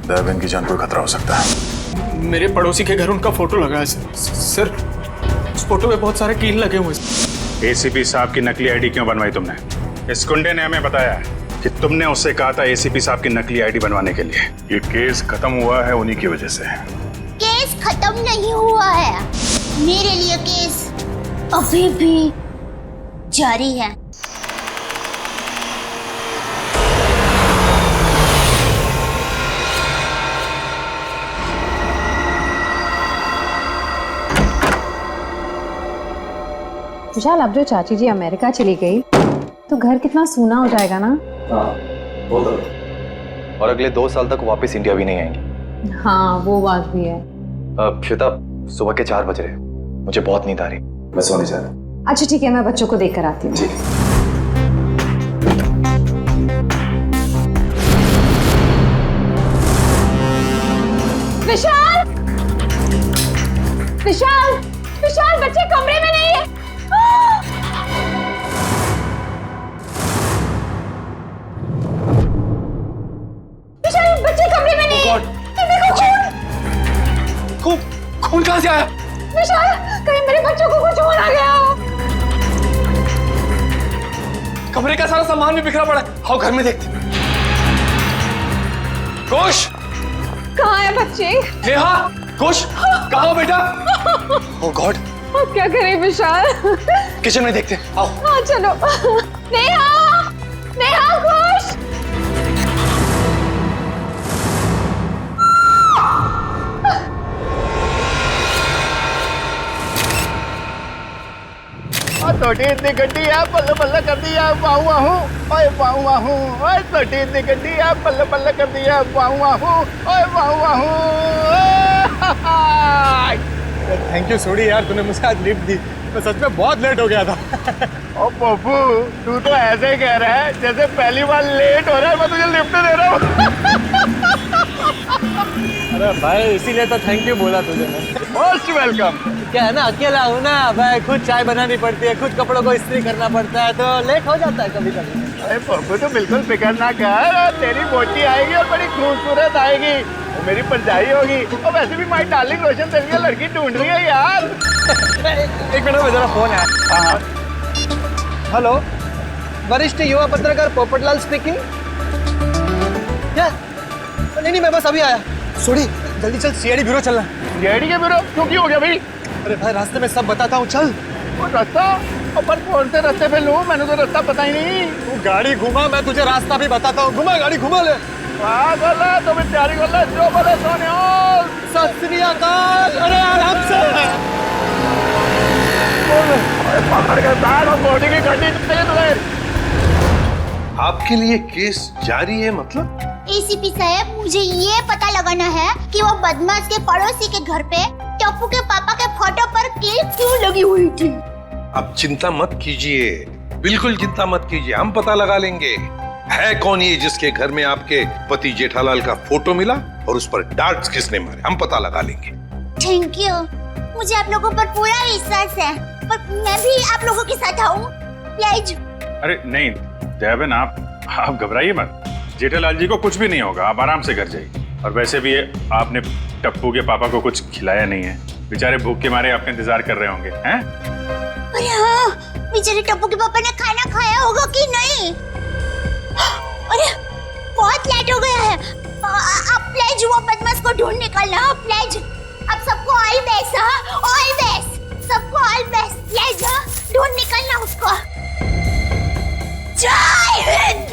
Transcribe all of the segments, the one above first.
देवेन की जान को खतरा हो सकता है। मेरे पड़ोसी के घर उनका फोटो लगा है सर। उस फोटो पे बहुत सारे कील लगे हुए हैं। एसीपी साहब की नकली आईडी क्यों बनवाई तुमने? इस गुंडे ने हमें बताया कि तुमने उससे कहा था एसीपी साहब की नकली आईडी बनवाने के लिए। ये केस खत्म हुआ है उन्हीं की वजह से। केस खत्म नहीं हुआ है, मेरे लिए केस अभी भी जारी है। विशाल, अब जो चाची जी अमेरिका चली गई तो घर कितना सूना हो जाएगा ना। हाँ, वो तो। और अगले 2 साल तक वापस इंडिया भी नहीं आएंगी। हाँ, वो बात भी है। श्वेता, सुबह के 4 बज रहे, मुझे बहुत नींद आ रही, मैं सोने जा रहा। अच्छा ठीक है, मैं बच्चों को देख कर आती हूँ। विशाल, विशाल, विशाल, बच्चे कमरे में नहीं है। विशाल, बच्चे कमरे में नहीं है। देखो खून। खून कहाँ से आया? विशाल, कहीं मेरे बच्चों को कुछ हो ना गया हो। कमरे का सारा सामान भी बिखरा पड़ा है। आओ घर में देखते। घोष, कहाँ है बच्चे? नेहा, घोष, कहाँ हो बेटा? ओह गॉड, अब क्या करें विशाल? किचन में देखते हैं। आओ। हाँ चलो। नेहा, नेहा, घोष। छोटी इतनी गड्डी है, बल्ले बल्ले कर दिया, वाहू वाहू, ओए वाहू वाहू, ओए छोटी इतनी गड्डी है, बल्ले बल्ले कर दिया, वाहू वाहू, ओए वाहू वाहू। थैंक यू सोडी यार, तूने मुझे आज लिफ्ट दी। मैं सच में बहुत लेट हो गया था। ओ पप्पू, तू तो ऐसे ही कह रहा है जैसे पहली बार लेट हो रहा है मैं तुझे लिफ्ट दे रहा हूँ। अरे भाई, इसीलिए तो थैंक यू बोला तुझे मैं। Most welcome. क्या है ना, अकेला हूँ ना भाई, खुद चाय बनानी पड़ती है, खुद कपड़ों को इस्त्री करना पड़ता है, तो लेट हो जाता है कभी कभी। अरे पप्पू, तो बिल्कुल फिक्र ना कर, तेरी बोटी आएगी और बड़ी खूबसूरत आएगी, वो मेरी परछाई होगी। और वैसे भी माय डार्लिंग रोशन तेरे लिए लड़की ढूंढ रही है यार। एक मिनट में जरा फोन है। हाँ, हेलो, वरिष्ठ युवा पत्रकार पोपटलाल स्पीकिंग। क्या? नहीं, मैं बस अभी आया। सोडी, जल्दी चल, सीआईडी ब्यूरो चलना। सीआईडी के ब्यूरो? क्यों, की हो गया भाई? अरे भाई, रास्ते में सब बताता हूँ, चल। वो रास्ता अपन कौन से रास्ते पे लूं? मैंने तो रास्ता पता ही नहीं। तू गाड़ी घुमा, मैं तुझे रास्ता भी बताता हूँ। घुमा, गाड़ी घुमा ले। पागल है, तो मैं तैयारी कर ले, जो बोले सोने। सत श्री अकाल। अरे आराम से। पकड़ के बैठ और बॉडी की गड्डी चाहिए तुझे। आपके लिए केस जारी है मतलब? एसीपी साहब, मुझे ये पता लगाना है कि वो बदमाश के पड़ोसी के घर पे टप्पू के पापा के फोटो पर कील क्यों लगी हुई थी। अब चिंता मत कीजिए, बिल्कुल चिंता मत कीजिए, हम पता लगा लेंगे है कौन ये जिसके घर में आपके पति जेठालाल का फोटो मिला और उस पर डार्ट्स किसने मारे, हम पता लगा लेंगे। थैंक यू, मुझे आप लोगों पर पूरा विश्वास है, पर मैं भी आप लोगों के साथ आऊं प्लीज। अरे नहीं देवेन, आप घबराइए मत, जेठालाल जी को कुछ भी नहीं होगा, आप आराम से घर जाइए। और वैसे भी आपने टप्पू के पापा को कुछ खिलाया नहीं है, बेचारे भूख के मारे आपका इंतजार कर रहे होंगे हैं? अरे हाँ, बेचारे टप्पू के पापा ने खाना खाया होगा कि नहीं? अरे बहुत लेट हो गया है, आप प्लीज वो बदमाश को ढूंढ निकलना प्लीज। अब सबको ऑल बेस्ट, हाँ ऑल बेस्ट, सबको ऑल बेस्ट प्लीज, हाँ ढूंढ निकलना उसको। जय हिंद।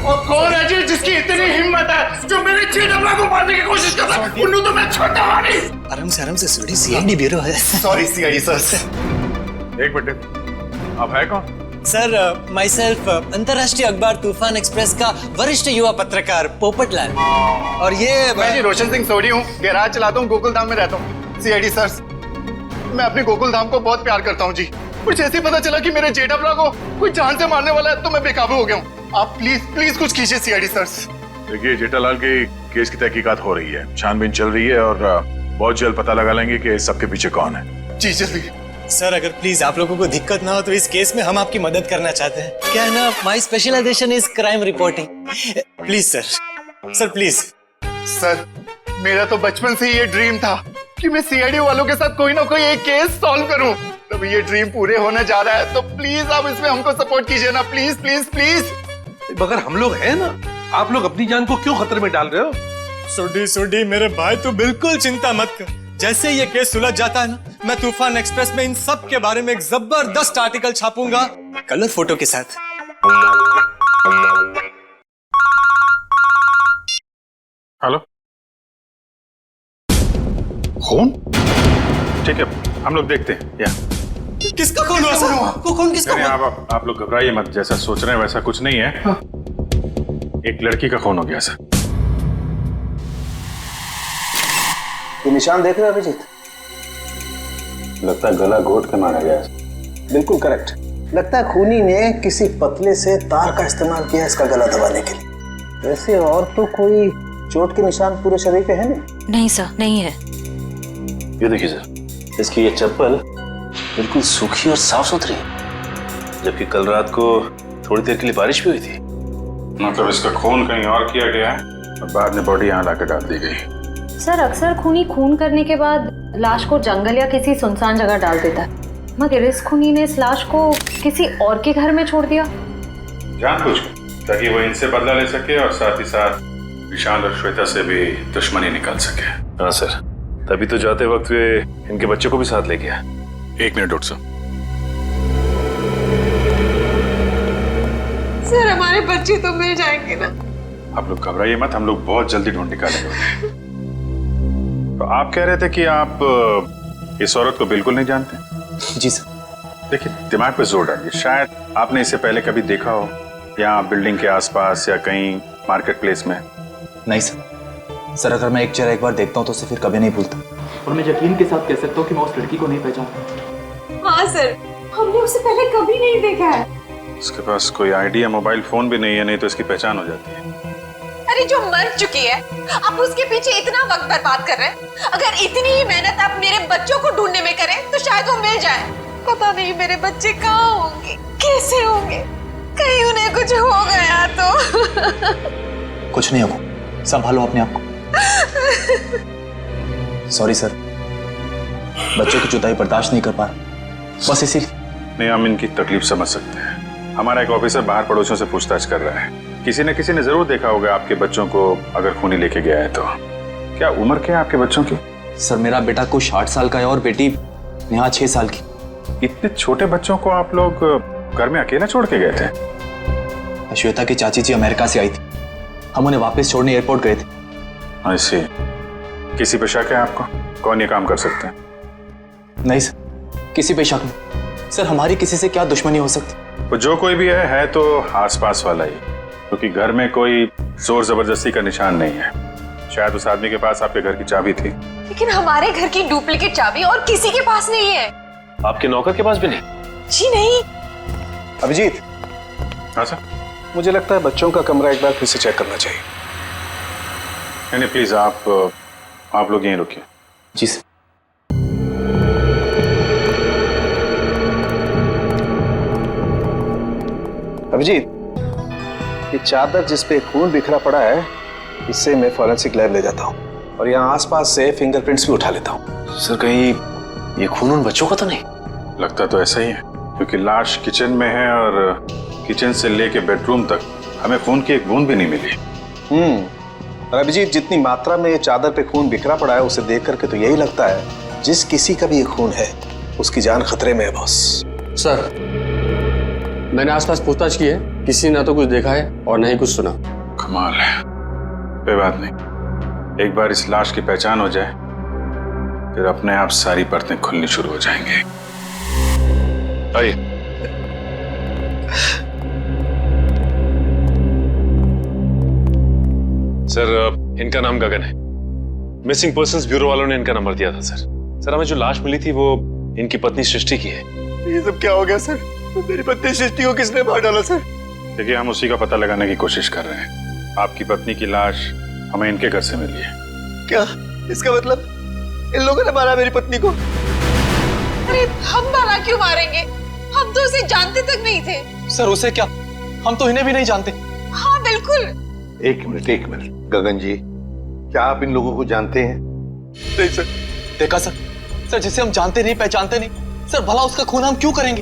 और कौन है जी जिसकी इतनी हिम्मत है जो मेरे जेठालाल को मारने की कोशिश कर रहा है? उन्होंने तो मैं छोटा वाली। आराम से सोडी, सीआईडी ब्यूरो है। Sorry CID sir. एक मिनट, आप है कौन? सर, माई सेल्फ अंतर्राष्ट्रीय अखबार तूफान एक्सप्रेस का वरिष्ठ युवा पत्रकार पोपटलाल। और ये मैं जी रोशन सिंह सोडी हूँ, गैराज चलाता हूँ, गोकुल धाम में रहता हूँ। सीआईडी सर, मैं अपने गोकुल धाम को बहुत प्यार करता हूँ जी। कुछ ऐसे पता चला कि मेरे जेठालाल को कोई जान से मारने वाला है, तो मैं बेकाबू हो गया हूँ। आप प्लीज कुछ कीजिए सीआईडी सर। देखिए, जेठालाल के केस की तहकीकात हो रही है, छानबीन चल रही है और बहुत जल्द पता लगा लेंगे कि सबके पीछे कौन है। जी जल्दी। सर अगर प्लीज आप लोगों को दिक्कत ना हो तो इस केस में हम आपकी मदद करना चाहते हैं। क्या है ना, my specialization is crime reporting. Please sir please. Sir मेरा तो बचपन से ये ड्रीम था कि मैं सीआईडी वालों के साथ कोई ना कोई एक केस सॉल्व करूं। तब ये ड्रीम पूरे होने जा रहा है, तो प्लीज आप इसमें हमको सपोर्ट कीजिए ना, प्लीज प्लीज प्लीज। मगर हम लोग हैं ना, आप लोग अपनी जान को क्यों खतरे में डाल रहे हो? सुडी मेरे भाई, तू बिल्कुल चिंता मत कर। जैसे ये केस सुलझ जाता है ना, मैं तूफान एक्सप्रेस में इन सब के बारे में एक जबरदस्त आर्टिकल छापूंगा कलर फोटो के साथ। हेलो, खून? ठीक है, हम लोग देखते हैं। या किसका खून हुआ सर? कौन किसका नहीं, हुआ? आप लोग घबराइए मत, जैसा सोच रहे हैं वैसा कुछ नहीं है। हाँ। एक लड़की का खून हो गया सर। ये निशान देख रहे हो अभिजीत? लगता है गला घोट के मारा गया है। बिल्कुल करेक्ट। लगता है खूनी ने किसी पतले से तार का इस्तेमाल किया इसका गला दबाने के लिए। वैसे और तो कोई चोट के निशान पूरे शरीर पे है नहीं? नहीं सर, नहीं है। ये देखिए सर, इसकी ये चप्पल बिल्कुल सूखी और साफ सुथरी है, जबकि कल रात को थोड़ी देर के लिए बारिश भी हुई थी। मतलब इसका खून कहीं और किया गया है और बाद में बॉडी यहाँ लाकर डाल दी गई। सर अक्सर खूनी खून करने के बाद लाश को जंगल या किसी सुनसान जगह डाल देता है, मगर इस खूनी ने इस लाश को किसी और के घर में छोड़ दिया। जानबूझकर, ताकि वो इनसे बदला ले सके और साथ ही साथ विशाल और श्वेता से भी दुश्मनी निकल सके। हाँ सर, तभी तो जाते वक्त वे इनके बच्चे को भी साथ ले गया। 1 मिनट डॉक्टर साहब। सर हमारे बच्चे तो मिल जाएंगे ना? आप लोग घबराइए मत, हम लोग बहुत जल्दी ढूंढ निकालेंगे। तो आप कह रहे थे कि आप इस औरत को बिल्कुल नहीं जानते? जी सर। देखिए, दिमाग पे जोर डालिए। शायद आपने इसे पहले कभी देखा हो, या बिल्डिंग के आसपास या कहीं मार्केट प्लेस में। नहीं सर, अगर मैं एक चेहरा एक बार देखता हूँ तो उसे फिर कभी नहीं भूलता। और मैं यकीन के साथ कह सकता हूँ कि मैं उस लड़की को नहीं पहचानता। हाँ सर, हमने उसे पहले कभी नहीं देखा है। इसके पास कोई आईडी या मोबाइल फोन भी नहीं है, नहीं तो इसकी पहचान हो जाती है। अरे जो मर चुकी है, आप उसके पीछे इतना वक्त बर्बाद कर रहे हैं। अगर इतनी ही मेहनत आप मेरे बच्चों को ढूंढने में करें तो शायद वो मिल जाए। पता नहीं मेरे बच्चे कहाँ होंगे, कैसे होंगे, कहीं उन्हें कुछ हो गया तो। कुछ नहीं होगा, संभालो अपने आप को। सॉरी सर, बच्चों की जुदाई बर्दाश्त नहीं कर पा रहा, बस इसीलिए। नहीं, हम इनकी तकलीफ समझ सकते हैं। हमारा एक ऑफिसर बाहर पड़ोसियों से पूछताछ कर रहा है। किसी न किसी ने जरूर देखा होगा आपके बच्चों को, अगर खूनी लेके गया है तो। क्या उम्र क्या है आपके बच्चों की? सर मेरा बेटा कुछ 8 साल का है और बेटी नेहा 6 साल की। इतने छोटे बच्चों को आप लोग घर में अकेला छोड़ के गए थे? श्वेता की चाची जी अमेरिका से आई थी, हम उन्हें वापस छोड़ने एयरपोर्ट गए थे। ऐसे किसी पे शक है आपको? कौन ये काम कर सकते हैं? नहीं सर, किसी पे शक नहीं। सर हमारी किसी से क्या दुश्मनी हो सकती? वो जो कोई भी है तो आसपास वाला ही, क्योंकि घर में कोई जोर जबरदस्ती का निशान नहीं है। शायद उस आदमी के पास आपके घर की चाबी थी। लेकिन हमारे घर की डुप्लीकेट चाबी और किसी के पास नहीं है। आपके नौकर के पास भी नहीं? जी नहीं। अभिजीत। हाँ सर। मुझे लगता है बच्चों का कमरा एक बार फिर से चेक करना चाहिए। नहीं प्लीज, आप लोग यहीं रुकिए। जी सर। अभिजीत, ये चादर जिस पे खून बिखरा पड़ा है, इससे मैं फॉरेंसिक लैब ले जाता हूँ और यहाँ आसपास से फिंगरप्रिंट्स भी उठा लेता हूँ। सर कहीं ये खून उन बच्चों का तो नहीं? लगता तो ऐसा ही है, क्योंकि लाश किचन में है और किचन से लेके बेडरूम तक हमें खून की एक बूंद भी नहीं मिली। और अभिजीत, जितनी मात्रा में ये चादर पे खून बिखरा पड़ा है उसे देख करके तो यही लगता है जिस किसी का भी ये खून है उसकी जान खतरे में है बॉस। सर मैंने आसपास पूछताछ की है, किसी ने ना तो कुछ देखा है और ना ही कुछ सुना। कमाल है। कोई बात नहीं, एक बार इस लाश की पहचान हो जाए फिर अपने आप सारी परतें खुलनी शुरू हो जाएंगी। आइए। सर इनका नाम गगन है। मिसिंग पर्संस ब्यूरो वालों ने इनका नंबर दिया था सर। सर हमें जो लाश मिली थी वो इनकी पत्नी सृष्टि की है। ये सब क्या हो गया सर? मेरी पत्नी सृष्टि को किसने मार डाला सर? देखिए, हम उसी का पता लगाने की कोशिश कर रहे हैं। आपकी पत्नी की लाश हमें इनके घर से मिली है। क्या इसका मतलब इन लोगों ने मारा मेरी पत्नी को? अरे हम भला क्यों मारेंगे? हम तो उसे जानते तक नहीं थे। सर उसे क्या, हम तो इन्हें भी नहीं जानते। हाँ बिल्कुल। एक मिनट गगन जी, क्या आप इन लोगों को जानते हैं? नहीं सर। देखा सर जिसे हम जानते नहीं पहचानते नहीं, सर भला उसका खून हम क्यों करेंगे?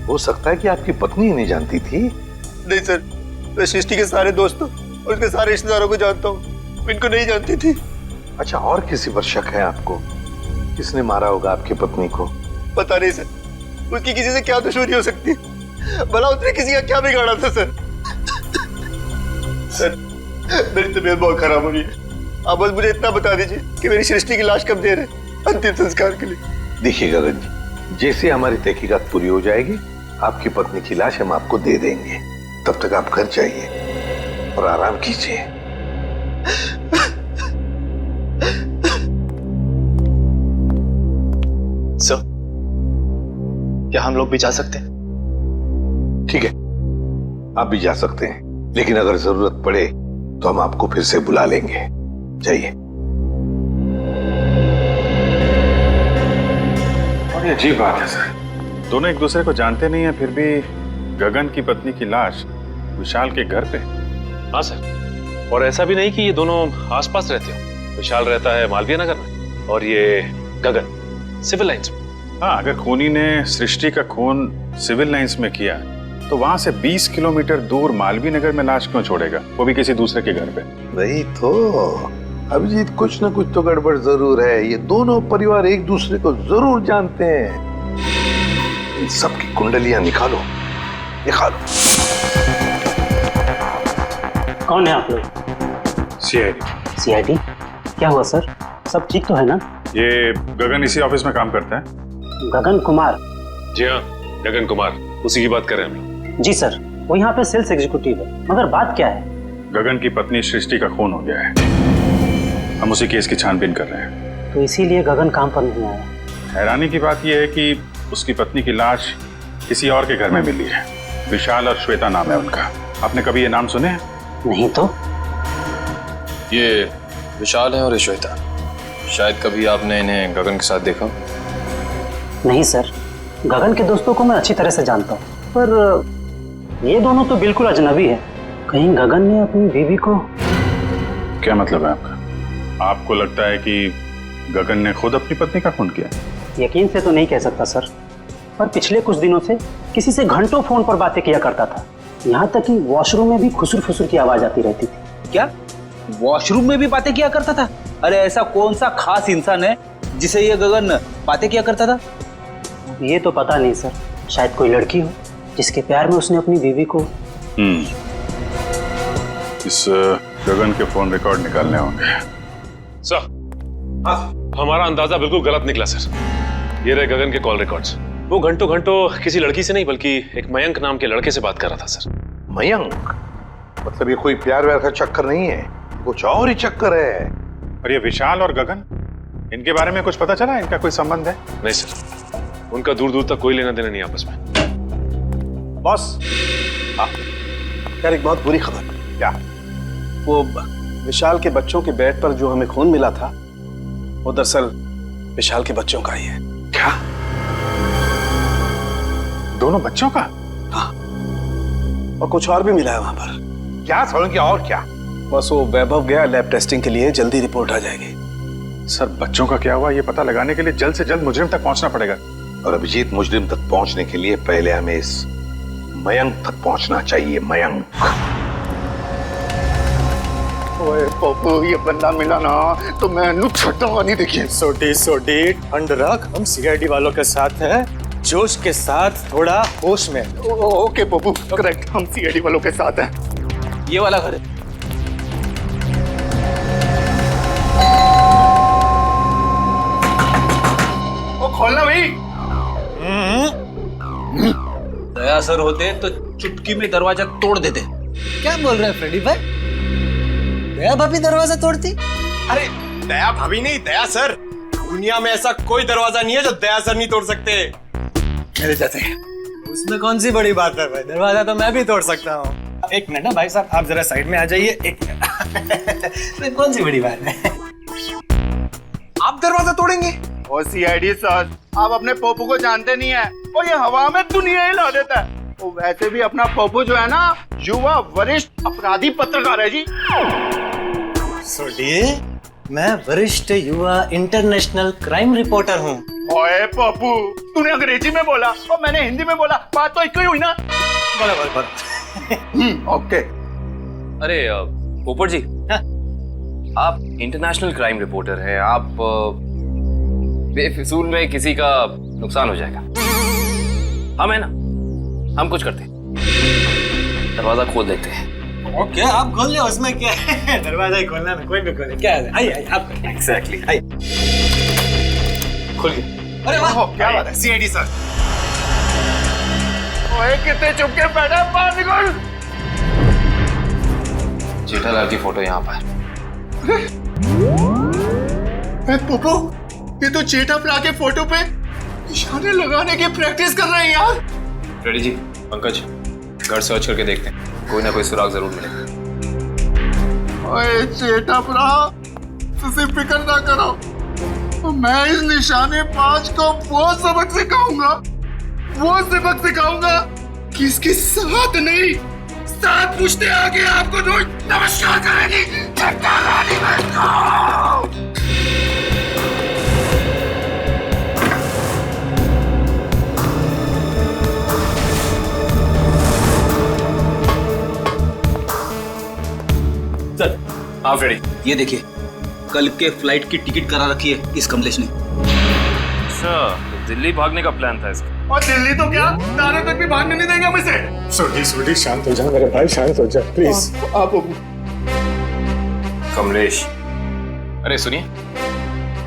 हो सकता है कि आपकी पत्नी ही नहीं जानती थी। नहीं सर, मैं सृष्टि के सारे दोस्तों और उसके सारे रिश्तेदारों को जानता हूँ, इनको नहीं जानती थी। अच्छा, और किसी पर शक है आपको? किसने मारा होगा आपकी पत्नी को? पता नहीं सर, उसकी किसी से क्या दुश्मनी हो सकती है? भला उसने किसी का क्या बिगाड़ा था सर? सर मेरी तबीयत बहुत खराब हो रही है, आप बस मुझे इतना बता दीजिए कि मेरी सृष्टि की लाश कब दे रहे अंतिम संस्कार के लिए। देखिए गगन जी, जैसे हमारी तहकीकात पूरी हो जाएगी आपकी पत्नी की लाश हम आपको दे देंगे। तब तक आप घर जाइए और आराम कीजिए। सर क्या हम लोग भी जा सकते हैं? ठीक है, आप भी जा सकते हैं, लेकिन अगर जरूरत पड़े तो हम आपको फिर से बुला लेंगे। जाइए। और ये अजीब बात है सर, दोनों एक दूसरे को जानते नहीं है, फिर भी गगन की पत्नी की लाश विशाल के घर पे। हाँ सर, और ऐसा भी नहीं कि ये दोनों आसपास रहते हो। विशाल रहता है मालवीय नगर में और ये गगन सिविल लाइंस में। हाँ, अगर खूनी ने सृष्टि का खून सिविल लाइंस में किया तो वहां से 20 किलोमीटर दूर मालवीय नगर में लाश क्यों छोड़ेगा, वो भी किसी दूसरे के घर पे? वही तो अभिजीत, कुछ ना कुछ तो गड़बड़ जरूर है। ये दोनों परिवार एक दूसरे को जरूर जानते हैं। इन सबकी कुंडलियां निकालो। कौन है आप लोग? सीआईडी। क्या हुआ सर, सब ठीक तो है ना? ये गगन इसी ऑफिस में काम करता है। गगन कुमार? जी हाँ, गगन कुमार, उसी की बात कर रहे हैं हम लोग। जी सर, वो यहाँ पे सेल्स एग्जीक्यूटिव है। मगर बात क्या है? गगन की पत्नी सृष्टि का खून हो गया है, हम उसी केस की छानबीन कर रहे हैं। तो इसीलिए गगन काम पर नहीं आया। हैरानी की बात यह है कि उसकी पत्नी की लाश किसी और के घर में मिली है। विशाल और श्वेता नाम है उनका। आपने कभी ये नाम सुने हैं? नहीं तो। ये विशाल है और ये श्वेता। शायद कभी आपने इन्हें गगन के साथ देखा? नहीं सर, गगन के दोस्तों को मैं अच्छी तरह से जानता हूँ, पर ये दोनों तो बिल्कुल अजनबी है। कहीं गगन ने अपनी बीवी को... क्या मतलब है आपका? आपको लगता है कि गगन ने खुद अपनी पत्नी का खून किया? यकीन से तो नहीं कह सकता सर, पर पिछले कुछ दिनों से किसी से घंटों फोन पर बातें किया करता था। यहाँ तक कि वॉशरूम में भी खुसुर फुसुर की आवाज आती रहती थी। क्या वॉशरूम में भी बातें किया करता था? अरे ऐसा कौन सा खास इंसान है जिसे ये गगन बातें किया करता था? ये तो पता नहीं सर, शायद कोई लड़की हो जिसके प्यार में उसने अपनी बीवी को... इस गगन के फोन रिकॉर्ड निकालने होंगे। सर, हमारा अंदाजा बिल्कुल गलत निकला सर। ये रहे गगन के कॉल रिकॉर्ड्स। वो घंटों किसी लड़की से नहीं बल्कि एक मयंक नाम के लड़के से बात कर रहा था सर। मयंक? मतलब ये कोई प्यार व्यार का चक्कर नहीं है, कुछ और ही चक्कर है। और ये विशाल और गगन, इनके बारे में कुछ पता चला? इनका कोई संबंध है? नहीं सर, उनका दूर दूर तक कोई लेना देना नहीं आपस में। बॉस, यार एक बहुत बुरी खबर। क्या? वो विशाल के बच्चों के बेड पर जो हमें खून मिला था वो दरअसल विशाल के बच्चों का ही है। क्या? दोनों बच्चों का? हाँ, और कुछ और भी मिला है वहां पर। क्या समझ गया? और क्या? बस वो वैभव गया लैब टेस्टिंग के लिए, जल्दी रिपोर्ट आ जाएगी। सर, बच्चों का क्या हुआ ये पता लगाने के लिए जल्द से जल्द मुजरिम तक पहुंचना पड़ेगा। और अभिजीत, मुजरिम तक पहुंचने के लिए पहले हमें इस मयंक तक पहुंचना चाहिए। मयंक। ओए पप्पू, ये बंदा मिला ना तो मैं नु छूटूंगा नहीं। देखिए सोडी ठंड रख, हम सीआईडी वालों के साथ हैं, जोश के साथ, थोड़ा होश में। ओके पप्पू, करेक्ट, हम सीआईडी वालों के साथ हैं। ये वाला घर है। ओ खोलना भाई। दया सर होते तो चुटकी में दरवाजा तोड़ देते। क्या बोल रहे हैं फ्रेडी भाई? दया भाभी दरवाजा तोड़ती? अरे दया भाभी नहीं, दया सर। दुनिया में ऐसा कोई दरवाजा नहीं है जो दया सर नहीं तोड़ सकते। मेरे जैसे। उसमें कौन सी बड़ी बात है भाई, दरवाजा तो मैं भी तोड़ सकता हूँ। एक मिनट ना भाई साहब, आप जरा साइड में आ जाइए। एक मिनट। कौन सी बड़ी बात है? आप दरवाजा तोड़ेंगे? और सीआईडी सर, आप अपने पप्पू को जानते नहीं है, और ये हवा में दुनिया हिला देता है। और वैसे भी अपना पप्पू जो है ना, युवा वरिष्ठ अपराधी पत्रकार है जी। सुनिए, मैं वरिष्ठ युवा इंटरनेशनल क्राइम रिपोर्टर हूँ। ओए पप्पू, तूने अंग्रेजी में बोला और मैंने हिंदी में बोला, बात तो एक ही हुई ना। ओके। अरे पोपट जी, आप इंटरनेशनल क्राइम रिपोर्टर हैं, आप बेफिजूल में किसी का नुकसान हो जाएगा। हम है ना, हम कुछ करते हैं, दरवाजा खोल देते हैं। ओके, आप खोल ले, उसमें क्या है? दरवाजा ही खोलना है, कोई भी खोले, क्या है? आइए आप एग्जैक्टली। खोल गए। अरे वाह, क्या बात है सीआईडी सर। ओए कितने चुप के बैठा, बाहर निकल। जेठालाल की फोटो यहाँ पर। पप्पू, ये तो जेठालाल के फोटो पे निशाने लगाने की प्रैक्टिस कर रहे हैं यार। रेडी जी। पंकज, घर सर्च करके देखते हैं, कोई ना कोई सुराग जरूर मिलेगा। ओए जेठालाल, तुझे फिक्र ना करो, तो मैं इस निशाने बाज को वो सबक सिखाऊंगा कि इसके साथ नहीं, साथ पूछते आगे आपको रोज नमस्कार करेगी। सर आप रेडी? ये देखिए, कल के फ्लाइट की टिकट करा रखी है इस कमलेश ने। अच्छा, दिल्ली भागने का प्लान था इसका। और दिल्ली तो क्या, तारे तक भी भागने नहीं देंगे हम इसे। सोडी शांत हो जा मेरे भाई, शांत हो जा प्लीज। आप कमलेश, अरे सुनिए,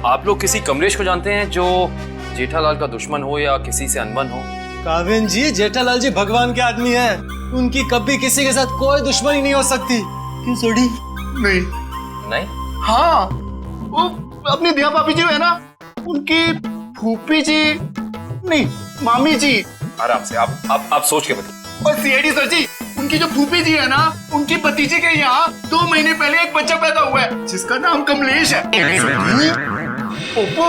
आप लोग किसी कमलेश को जानते हैं जो जेठालाल का दुश्मन हो या किसी से अनबन हो? काविन जी, जेठालाल जी भगवान के आदमी हैं, उनकी कभी किसी के साथ कोई दुश्मनी नहीं हो सकती। क्यों सोडी? नहीं? हाँ, वो अपनी दिया भाभी जी है ना, उनकी फूफी जी नहीं, मामी जी। आराम से, आप सोच के बताइए। और सीआईडी सर जी, उनकी जो फूफी जी है ना, उनकी भतीजे के यहाँ 2 महीने पहले एक बच्चा पैदा हुआ है जिसका नाम कमलेश है। ओप्पो,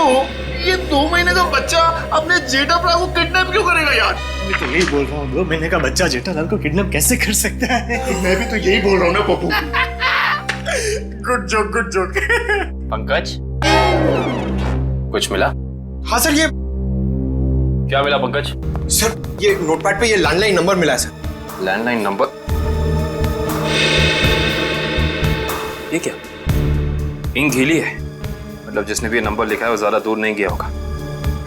ये 2 महीने का बच्चा अपने जेठालाल को किडनैप क्यों करेगा यार? मैं तो यही बोल रहा हूँ, 2 महीने का बच्चा जेठालाल को किडनैप कैसे कर सकता है? मैं भी तो यही बोल रहा हूँ ना पप्पू। Good joke. पंकज, कुछ मिला? हाँ सर, ये क्या मिला पंकज? सर, ये नोटपैड पे ये लैंडलाइन नंबर मिला है सर। Landline number? ये क्या? इंक गीली है, मतलब जिसने भी ये नंबर लिखा है वो ज्यादा दूर नहीं गया होगा।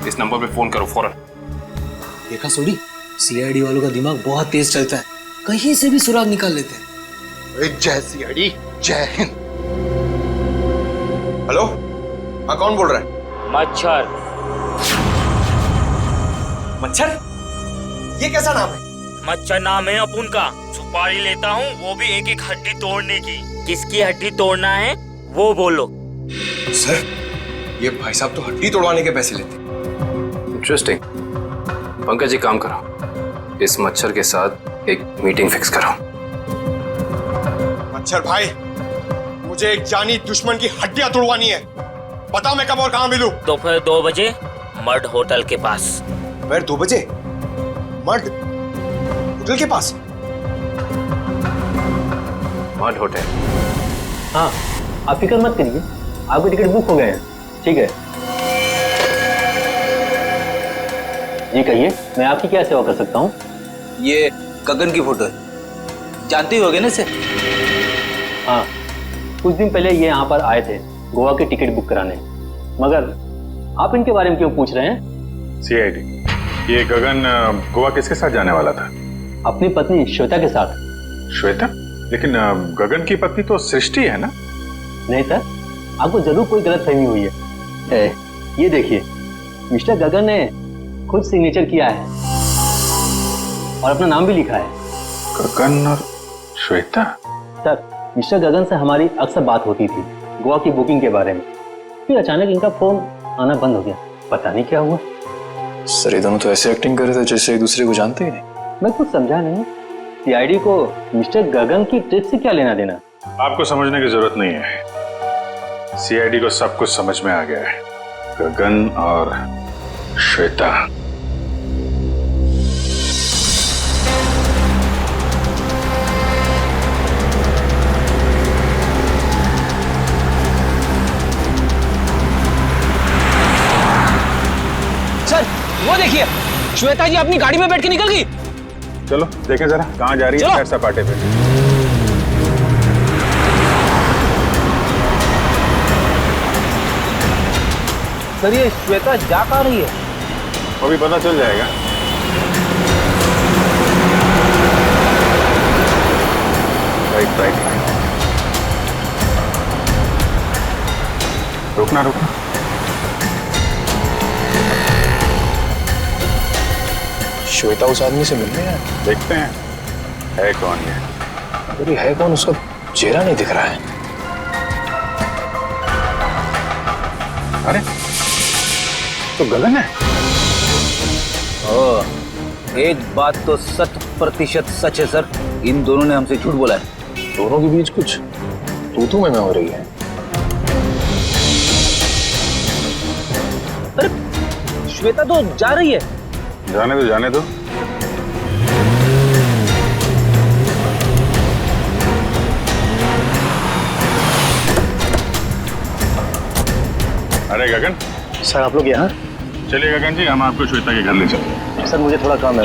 इस नंबर पे फोन करो फौरन। देखा सोडी, सीआईडी वालों का दिमाग बहुत तेज चलता है, कहीं से भी सुराग निकाल लेते हैं। जय सीआईडी, जय हिंद। हेलो, हाँ कौन बोल रहा है? मच्छर। मच्छर? ये कैसा नाम है? मच्छर नाम है अपुन का। सुपारी लेता हूँ, वो भी एक एक हड्डी तोड़ने की। किसकी हड्डी तोड़ना है वो बोलो। सर, ये भाई साहब तो हड्डी तोड़वाने के पैसे लेते। इंटरेस्टिंग। पंकज, एक काम करो, इस मच्छर के साथ एक मीटिंग फिक्स करो। मच्छर भाई, मुझे एक जानी दुश्मन की हड्डियां तोड़वानी है। बताओ मैं कब और कहाँ मिलूं? दोपहर 2 बजे मर्ड होटल के पास। दोपहर 2 बजे मर्ड होटल के पास? Mud hotel? हाँ, आप फिक्र मत करिए, आपके टिकट बुक हो गए हैं। ठीक है जी, कहिए मैं आपकी क्या सेवा कर सकता हूँ? ये गगन की फोटो है, जानते ही होगे ना इसे? हाँ, कुछ दिन पहले ये यहाँ पर आए थे गोवा की टिकट बुक कराने, मगर आप इनके बारे में क्यों पूछ रहे हैं? सीआईडी, ये गगन गोवा किसके साथ जाने वाला था? अपनी पत्नी श्वेता के साथ। श्वेता? लेकिन गगन की पत्नी तो सृष्टि है ना? नहीं सर, आपको जरूर कोई गलतफहमी हुई है। ये देखिए, मिस्टर गगन ने खुद सिग्नेचर किया है और अपना नाम भी लिखा है। गगन और श्वेता? सर, मिस्टर गगन से हमारी अक्सर बात होती थी गोवा की बुकिंग के बारे में, फिर अचानक इनका फोन आना बंद हो गया, पता नहीं क्या हुआ। सर, ये दोनों तो ऐसे एक्टिंग कर रहे थे जैसे एक दूसरे को जानते ही नहीं। मैं कुछ समझा नहीं, सीआईडी को मिस्टर गगन की ट्रिप से क्या लेना देना? आपको समझने की जरूरत नहीं है, सीआईडी को सब कुछ समझ में आ गया है। गगन और श्वेता। सर वो देखिए, श्वेता जी अपनी गाड़ी में बैठ के निकल गई। चलो देखें जरा कहाँ जा रही है सैर सपाटे पे। सर ये श्वेता जा कहाँ रही है? वो भी पता चल जाएगा। राइट राइट राइट, रुकना रुकना। श्वेता उस आदमी से मिलने है, देखते हैं है कौन ये। अरे है कौन, उसका चेहरा नहीं दिख रहा है। अरे तो गगन है। एक बात तो 100% सच है सर, इन दोनों ने हमसे झूठ बोला है। दोनों के बीच कुछ तू में हो रही है। अरे श्वेता तो जा रही है। जाने दो जाने दो। अरे गगन। सर आप लोग यहाँ? चलिए गगन जी, हम आपको श्वेता के घर ले चलते हैं। सर मुझे थोड़ा काम है।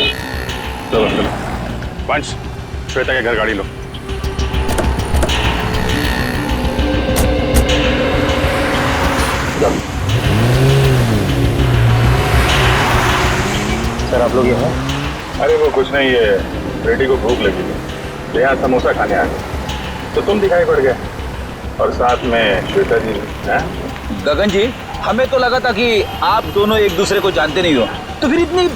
चलो चलो पंच, श्वेता के घर गाड़ी लो। सर आप लोग यहाँ? अरे वो कुछ नहीं, ये बेटी को भूख लगी थी, यहाँ समोसा खाने आ गए तो तुम दिखाई पड़ गए, और साथ में श्वेता जी। गगन जी हमें तो लगा था कि आप दोनों एक दूसरे को जानते नहीं हो, तो फिर इतनी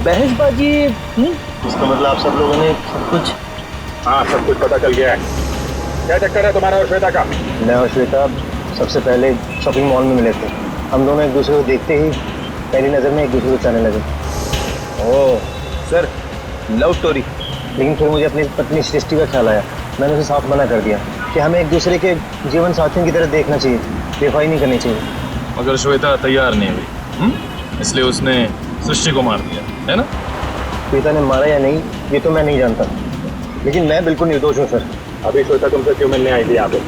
बहसबाजी। इसका मतलब आप सब लोगों ने सब कुछ? हाँ सब कुछ पता चल गया है। क्या चक्कर है तुम्हारा और श्वेता का? मैं और श्वेता सबसे पहले शॉपिंग मॉल में मिले थे। हम दोनों एक दूसरे को देखते ही पहली नज़र में एक दूसरे को चाहने लगे। Oh sir, love story. लेकिन फिर मुझे अपनी पत्नी सृष्टि का ख्याल आया। मैंने उसे साफ मना कर दिया कि हमें एक दूसरे के जीवन साथियों की तरह देखना चाहिए, बेवफाई नहीं करनी चाहिए। मगर श्वेता तैयार नहीं हुई, इसलिए उसने सृष्टि को मार दिया, है ना? श्वेता ने मारा या नहीं ये तो मैं नहीं जानता, लेकिन मैं बिल्कुल निर्दोष हूँ सर। अभी श्वेता तुमसे क्यों मिलने आई थी यहाँ पे?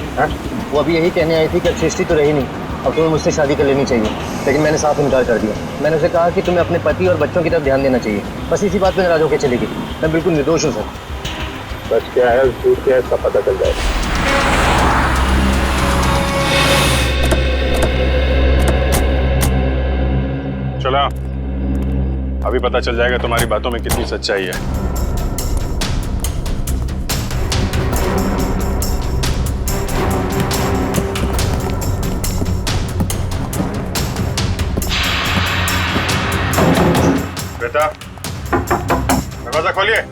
वो अभी यही कहने आई थी कि अब सृष्टि तो रही नहीं, अब तुम्हें मुझसे शादी कर लेनी चाहिए। लेकिन मैंने साफ इनकार कर दिया। मैंने उसे कहा कि तुम्हें अपने पति और बच्चों की तरफ ध्यान देना चाहिए। बस इसी बात पे नाराज होकर चली गई। मैं बिल्कुल निर्दोष हूँ सर। सच क्या है झूठ क्या है सब पता चल जाएगा। चलो अभी पता चल जाएगा तुम्हारी बातों में कितनी सच्चाई है। बेटा दरवाजा खोलिए।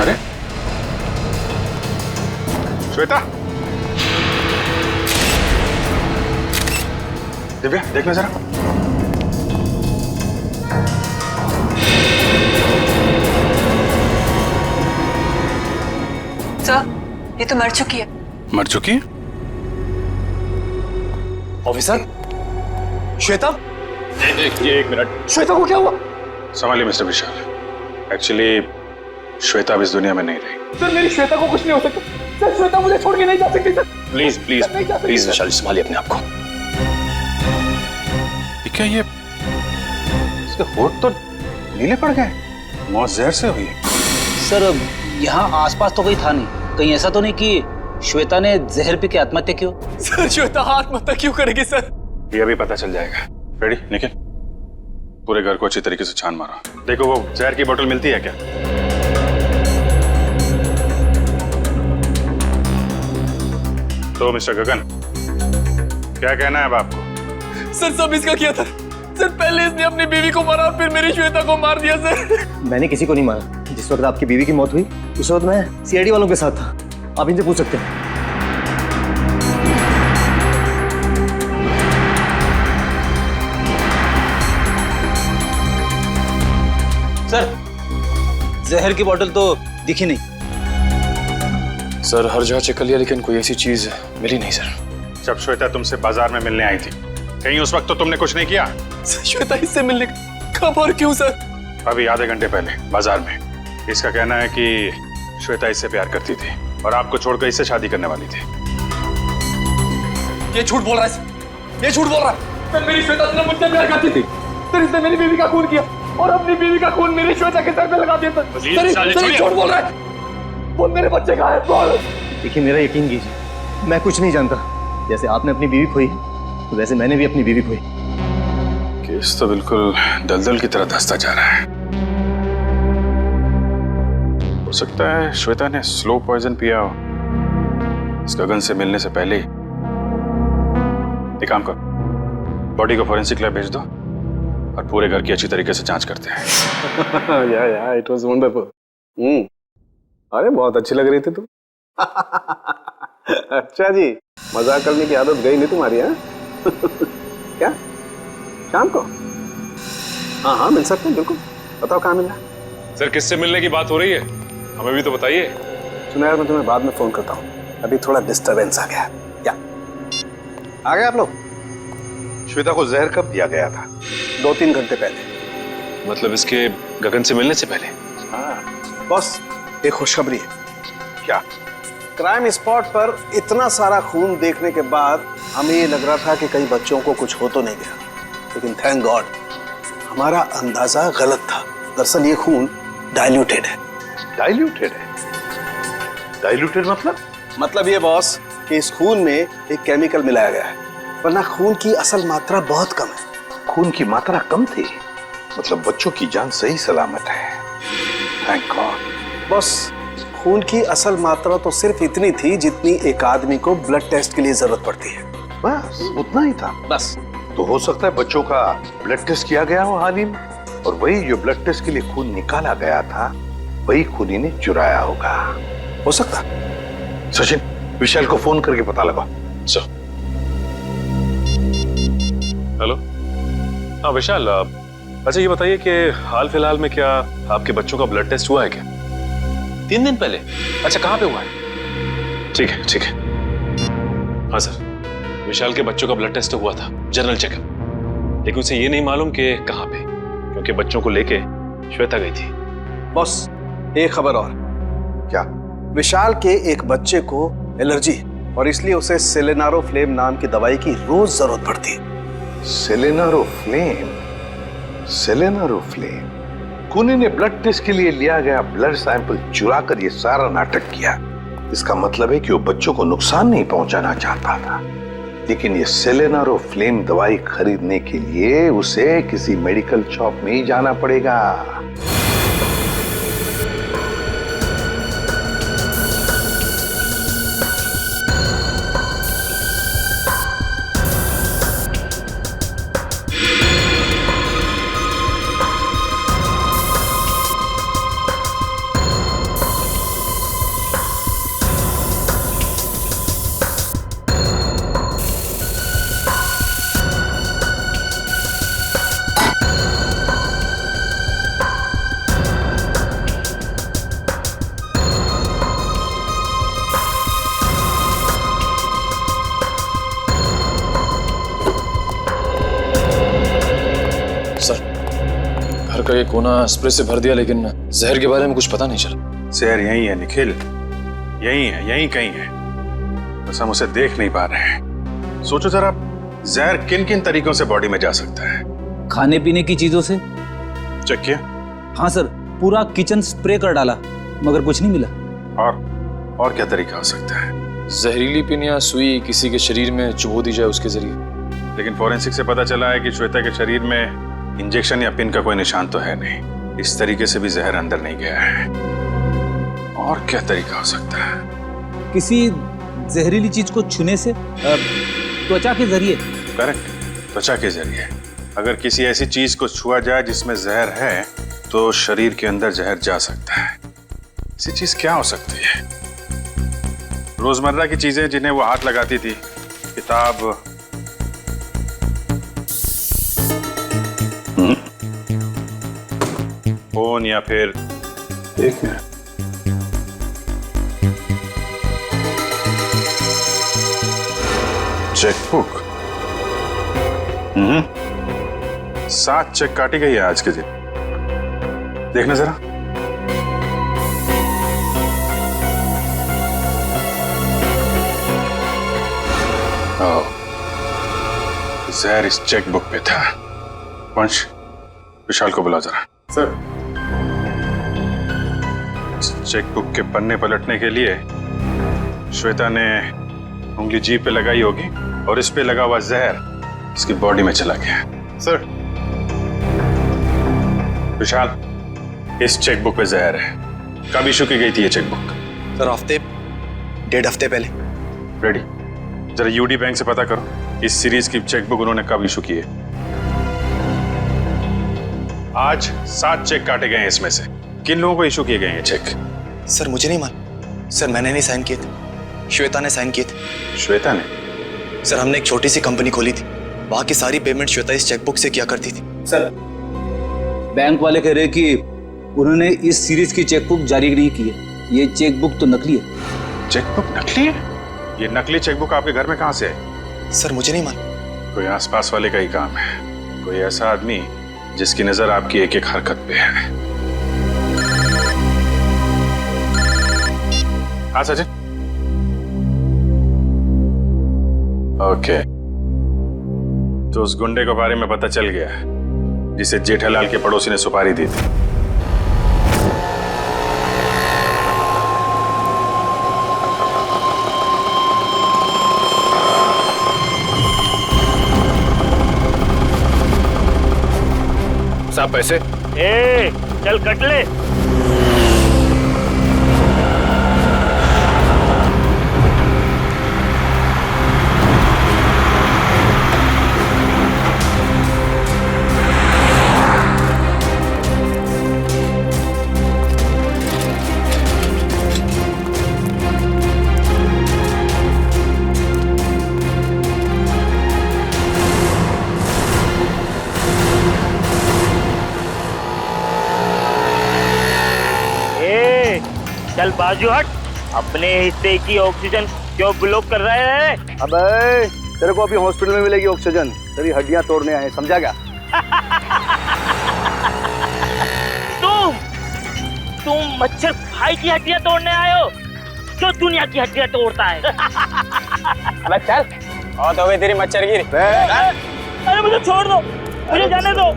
अरे श्वेता, दिव्या देख लो जरा। सर ये तो मर चुकी है। मर चुकी है? ऑफिसर श्वेता? एक मिनट। श्वेता को क्या हुआ? संभालिए मिस्टर विशाल। एक्चुअली श्वेता अब इस दुनिया में नहीं रही। सर मेरी श्वेता को कुछ नहीं हो सकता। सर श्वेता मुझे छोड़ के नहीं जा सकती सर। प्लीज प्लीज प्लीज विशाल संभालिए अपने आप को। क्या ये इसके होठ तो नीले पड़ गए? मौत जहर से हुई? सर यहाँ आसपास तो कोई था नहीं, कहीं ऐसा तो नहीं कि श्वेता ने जहर पी के आत्महत्या की हो? सर श्वेता आत्महत्या क्यों करेगी सर? ये अभी पता चल जाएगा। रेडी निखिल, पूरे घर को अच्छी तरीके से छान मारो। देखो वो जहर की बोतल मिलती है क्या? तो मिस्टर गगन क्या कहना है अब आपको? सर सब इसका किया था सर। पहले इसने अपनी बीवी को मारा और फिर मेरी श्वेता को मार दिया सर। मैंने किसी को नहीं मारा। जिस वक्त आपकी बीवी की मौत हुई उस वक्त मैं सीआईडी वालों के साथ था। आप इनसे पूछ सकते हैं। सर जहर की बोतल तो दिखी नहीं। सर हर जगह चेक कर लिया लेकिन कोई ऐसी चीज मिली नहीं सर। जब श्वेता तुमसे बाजार में मिलने आई थी कहीं उस वक्त तो तुमने कुछ नहीं किया? श्वेता इससे मिलने कब और क्यों सर? अभी आधे घंटे पहले बाजार में। इसका कहना है कि श्वेता इससे प्यार करती थी और आपको छोड़कर इससे शादी करने वाली थी। ये झूठ बोल रहा है, ये झूठ बोल रहा है। मेरी श्वेता से मुझसे प्यार करती थी, फिर इसने मेरी बीवी का खून किया और अपनी बीवी का खून मेरी श्वेता के सर पे लगा दिया। सर झूठ बोल रहा है। वो मेरे बच्चे का है। बोल। देखिए मेरा यकीन कीजिए, मैं कुछ नहीं जानता। जैसे आपने अपनी बीवी खोई तो वैसे मैंने भी अपनी बीवी खोई। केस तो बिल्कुल दलदल की तरह धंसता जा रहा है। हो सकता है श्वेता ने स्लो पॉइजन पिया हो इस गगन से मिलने से पहले ही। एक काम करो, बॉडी को फॉरेंसिक लैब भेज दो और पूरे घर की अच्छी तरीके से जांच करते हैं। या इट वाज वंडरफुल। अरे बहुत अच्छी लग रही थी तुम। अच्छा जी, मजाक करने की आदत गई नहीं तुम्हारी? है क्या शाम को? हाँ हाँ मिल सकते हैं, बिल्कुल। बताओ कहाँ मिलना? सर किससे मिलने की बात हो रही है, हमें भी तो बताइए। सुना यार, मैं तुम्हें बाद में फोन करता हूँ, अभी थोड़ा डिस्टरबेंस आ गया। क्या आ गए आप लोग? श्वेता को जहर कब दिया गया था? 2-3 घंटे पहले। मतलब इसके गगन से मिलने से पहले? हाँ बॉस, एक खुशखबरी है। क्या? क्राइम स्पॉट पर इतना सारा खून देखने के बाद हमें ये लग रहा था कि कई बच्चों को कुछ हो तो नहीं गया, लेकिन थैंक गॉड हमारा अंदाजा गलत था। दरअसल ये खून डाइल्यूटेड है। डाइल्यूटेड है? डाइल्यूटेड मतलब ये बॉस कि इस खून में एक केमिकल मिलाया गया है, वरना खून की असल मात्रा बहुत कम है। खून की मात्रा कम थी, मतलब बच्चों की जान सही सलामत है। Thank God. बॉस खून की असल मात्रा तो सिर्फ इतनी थी जितनी एक आदमी को ब्लड टेस्ट के लिए जरूरत पड़ती है। बस उतना ही था? बस। तो हो सकता है बच्चों का ब्लड टेस्ट किया गया हो हाल ही में, और वही जो ब्लड टेस्ट के लिए खून निकाला गया था वही खूनी ने चुराया होगा। हो सकता। सचिन, विशाल को फोन करके पता लगाओ। सर। हेलो। हाँ विशाल, अच्छा ये बताइए कि हाल फिलहाल में क्या आपके बच्चों का ब्लड टेस्ट हुआ है क्या? 3 दिन पहले? अच्छा कहाँ पे हुआ है? ठीक है ठीक है। हाँ सर, विशाल के बच्चों का ब्लड टेस्ट हुआ था, जनरल चेकअप, लेकिन उसे ये नहीं मालूम कि कहाँ पे, क्योंकि बच्चों को लेके श्वेता गई थी। बॉस एक खबर और। क्या? विशाल के एक बच्चे को एलर्जी और इसलिए उसे सेलेनारोफ्लेम नाम की दवाई की रोज जरूरत पड़ती है। सेलेनारोफ्लेम? सेलेनारोफ्लेम? खूनी ने ब्लड टेस्ट के लिए लिया गया ब्लड सैंपल चुरा कर ये सारा नाटक किया। इसका मतलब है कि वो बच्चों को नुकसान नहीं पहुंचाना चाहता था, लेकिन ये सेलेनारोफ्लेम दवाई खरीदने के लिए उसे किसी मेडिकल शॉप में ही जाना पड़ेगा। घर का ये कोना स्प्रे से भर दिया, लेकिन जहर के बारे में कुछ पता नहीं चला। जहर यहीं है निखिल, यहीं है, यहीं कहीं है, बस हम उसे देख नहीं पा रहे हैं। सोचो जरा, जहर किन किन तरीकों से बॉडी में जा सकता है? खाने पीने की चीजों से। चेक किया? हाँ सर, पूरा किचन स्प्रे कर डाला मगर कुछ नहीं मिला। और क्या तरीका हो सकता है? जहरीली पिन या सुई किसी के शरीर में चुभो दी जाए उसके जरिए। लेकिन फॉरेंसिक से पता चला है कि श्वेता के शरीर में इंजेक्शन या पिन का कोई निशान तो है नहीं। इस तरीके से भी जहर अंदर नहीं गया है। और क्या तरीका हो सकता है? किसी जहरीली चीज को छूने से, त्वचा के जरिए। करेक्ट, त्वचा के जरिए। अगर किसी ऐसी चीज को छुआ जाए जिसमें जहर है तो शरीर के अंदर जहर जा सकता है। ऐसी चीज क्या हो सकती है? रोजमर्रा की चीजें जिन्हें वो हाथ लगाती थी, किताब, फोन, फोन या फिर एक मिनट, चेकबुक। 7 चेक काटी गई है आज के दिन, देखना जरा। जहर इस चेकबुक पे था। वंश, विशाल को बुला जरा। सर। चेकबुक के पन्ने पलटने के लिए श्वेता ने उंगली जीभ पे लगाई होगी और इस पे लगा हुआ जहर इसकी बॉडी में चला गया। सर। विशाल, इस चेकबुक पे जहर है। कब इशू की गई थी ये चेकबुक? सर 1.5 हफ्ते पहले। रेडी, जरा यूडी बैंक से पता करो इस सीरीज की चेकबुक उन्होंने कब इशू की है। आज 7 चेक काटे गए हैं, इसमें से किन लोगों को इशू किए गए हैं चेक? सर मुझे नहीं मालूम सर, मैंने नहीं साइन किए थे, श्वेता ने साइन किए थे। श्वेता ने? सर हमने एक छोटी सी कंपनी खोली थी, वहां की सारी पेमेंट श्वेता इस चेकबुक से किया करती थी। सर बैंक वाले कह रहे कि उन्होंने इस सीरीज की चेकबुक जारी नहीं की है, ये चेकबुक तो नकली है। चेकबुक नकली है? ये नकली चेकबुक आपके घर में कहां से आई? सर मुझे नहीं मालूम। कोई आसपास वाले का ही काम है, कोई ऐसा आदमी जिसकी नजर आपकी एक एक हरकत पे है। हाँ सचिन। ओके, तो उस गुंडे के बारे में पता चल गया जिसे जेठालाल के पड़ोसी ने सुपारी दी थी। साहब पैसे। ए, चल कट ले। चल बाजू हट, अपने हिस्से की ऑक्सीजन क्यों ब्लॉक कर रहा है? अबे तेरे को अभी हॉस्पिटल में मिलेगी ऑक्सीजन, तेरी हड्डियां तोड़ने आए, समझा क्या? तुम मच्छर भाई की हड्डियां तोड़ने आए हो, जो दुनिया की हड्डियां तोड़ता है। अबे चल, और तो तेरी मच्छर गिरी। अरे मुझे छोड़ दो, मुझे जाने दो,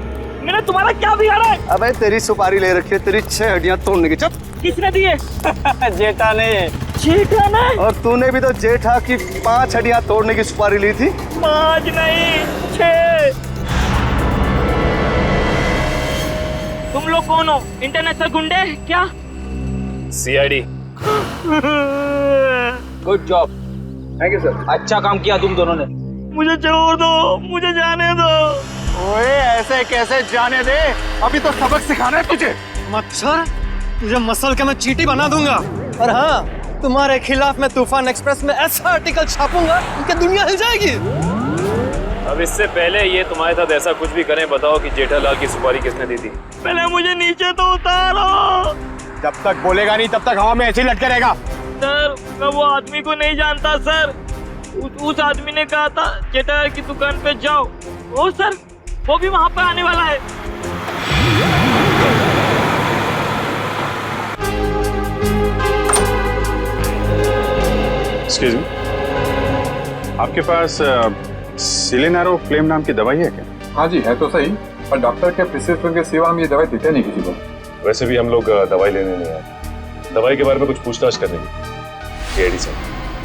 मैंने तुम्हारा क्या बिगाड़ा है? अबे तेरी सुपारी ले रखी है, तेरी 6 हड्डियां तोड़ने की। चुप। किसने दी है? जेठा ने। जेठा ने? और तूने भी तो जेठा की 5 हड्डियां तोड़ने की सुपारी ली थी। 5 नहीं 6। तुम लोग कौन हो? इंटरनेशनल गुंडे क्या? CID. Good job. Thank you sir. अच्छा काम किया तुम दोनों ने। मुझे छोड़ दो, मुझे जाने दो। ओए ऐसे कैसे जाने दे, अभी तो सबक सिखाना है तुझे। मच्छर, तुझे मसल के मैं चींटी बना दूंगा। और हाँ, तुम्हारे खिलाफ मैं तूफान एक्सप्रेस में ऐसा आर्टिकल छापूंगा कि दुनिया हिल जाएगी। अब इससे पहले ये तुम्हारे साथ ऐसा कुछ भी करें, बताओ कि जेठालाल की सुपारी किसने दी थी? पहले मुझे नीचे तो उतारो। जब तक बोलेगा नहीं तब तक हवा में ऐसे ही लटके रहेगा। सर मैं वो आदमी को नहीं जानता सर, उस आदमी ने कहा था जेठालाल की दुकान पे जाओ। ओ सर, वो भी वहाँ पे आने वाला है। एक्सक्यूज मी, आपके पास सिलेनारो फ्लेम नाम की दवाई है क्या? हाँ जी है तो सही, पर डॉक्टर के प्रिस्क्रिप्शन के सिवा हम ये दवाई देते नहीं किसी को। वैसे भी हम लोग दवाई लेने नहीं आए, दवाई के बारे में कुछ पूछताछ करने की। ED sir.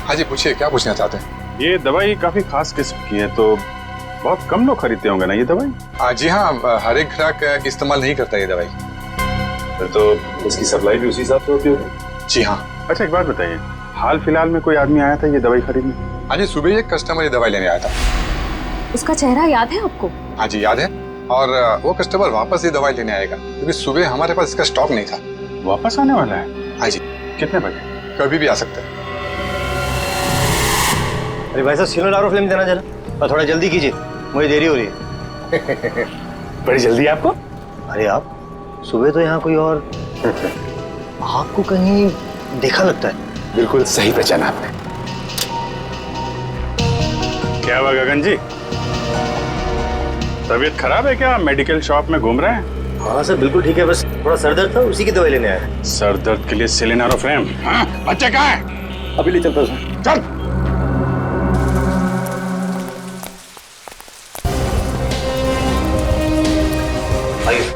हाँ जी पूछिए, क्या पूछना चाहते हैं? ये दवाई काफी खास किस्म की है, तो बहुत कम लोग खरीदते होंगे ना ये दवाई? जी हाँ, हर एक ग्राहक इस्तेमाल नहीं करता ये दवाई। फिर तो इसकी सप्लाई भी उसी हिसाब से होती होगी। जी हाँ। अच्छा एक बात बताइए, हाल फिलहाल में कोई आदमी आया था ये दवाई खरीदने? हाँ जी, सुबह एक कस्टमर ये दवाई लेने आया था। उसका चेहरा याद है आपको? हाँ जी याद है, और वो कस्टमर वापस ये दवाई लेने आएगा, क्योंकि सुबह हमारे पास इसका स्टॉक नहीं था। वापस आने वाला है? हाँ जी। कितने बजे? कभी भी आ सकता है। अरे भाई साहब सिलेनारो फ्लेम देना जरा, और थोड़ा जल्दी कीजिए, मुझे देरी हो रही है। बड़ी जल्दी है आपको? अरे आप सुबह तो यहाँ कोई और आपको कहीं देखा लगता है। बिल्कुल सही पहचाना आपने। क्या हुआ गगन जी, तबीयत खराब है क्या? मेडिकल शॉप में घूम रहे हैं? हाँ सर बिल्कुल ठीक है, बस थोड़ा सर दर्द था, उसी की दवाई लेने आया। सर दर्द के लिए सिलिनोफ्रेम? हाँ? बच्चे कहाँ है? अभी ले चलता हूँ सर। चल। आइए।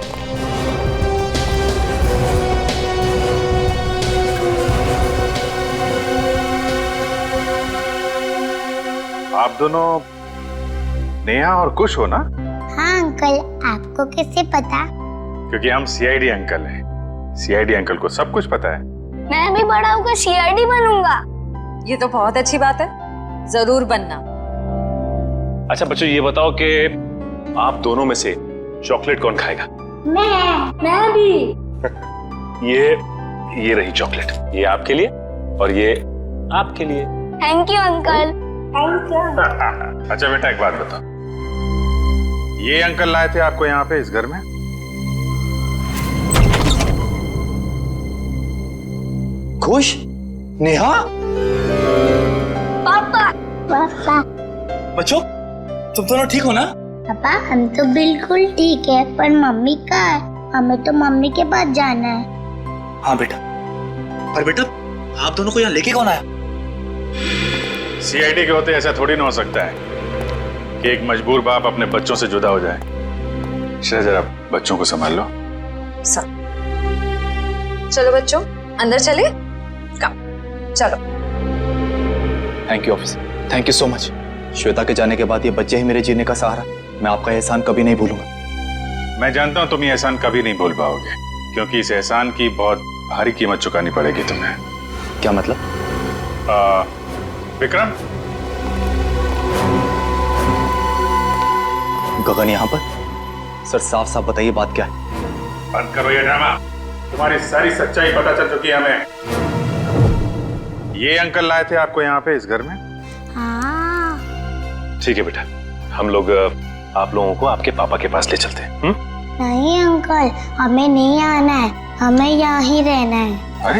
आप दोनों नेहा और कुश हो ना? हाँ अंकल, आपको कैसे पता? क्योंकि हम सीआईडी अंकल हैं। सीआईडी अंकल को सब कुछ पता है। मैं भी बड़ा होकर सीआईडी बनूंगा। ये तो बहुत अच्छी बात है, जरूर बनना। अच्छा बच्चों, ये बताओ कि आप दोनों में से चॉकलेट कौन खाएगा? मैं भी। ये रही चॉकलेट, ये आपके लिए और ये आपके लिए। Thank you uncle. Thank you. अच्छा बेटा, एक बात बताओ, ये अंकल लाए थे आपको यहाँ पे इस घर में? खुश? नेहा? पापा। पापा। बच्चों तुम दोनों ठीक हो ना? पापा हम तो बिल्कुल ठीक है, पर मम्मी कहाँ है? हमें तो मम्मी के पास जाना है। हाँ बेटा, पर बेटा आप दोनों को यहाँ लेके कौन आया? सीआईडी के होते ऐसा थोड़ी ना हो सकता है कि एक मजबूर बाप अपने बच्चों से जुदा हो जाए। जरा बच्चों को संभाल लो। चलो बच्चों, अंदर चले। चलो। Thank you officer, thank you so much. Shweta के जाने के बाद ये बच्चे ही मेरे जीने का सहारा। मैं आपका एहसान कभी नहीं भूलूंगा। मैं जानता हूँ तुम ये एहसान कभी नहीं भूल पाओगे, क्योंकि इस एहसान की बहुत भारी कीमत चुकानी पड़ेगी तुम्हें। क्या मतलब? विक्रम, गगन यहाँ पर? सर साफ साफ बताइए बात क्या है? बंद करो ये ड्रामा। तुम्हारी सारी सच्चाई पता चल चुकी है हमें। ये अंकल लाए थे आपको यहाँ पे इस घर में? हाँ। ठीक है बेटा, हम लोग आप लोगों को आपके पापा के पास ले चलते हैं। नहीं अंकल, हमें नहीं आना है, हमें यहाँ ही रहना है। अरे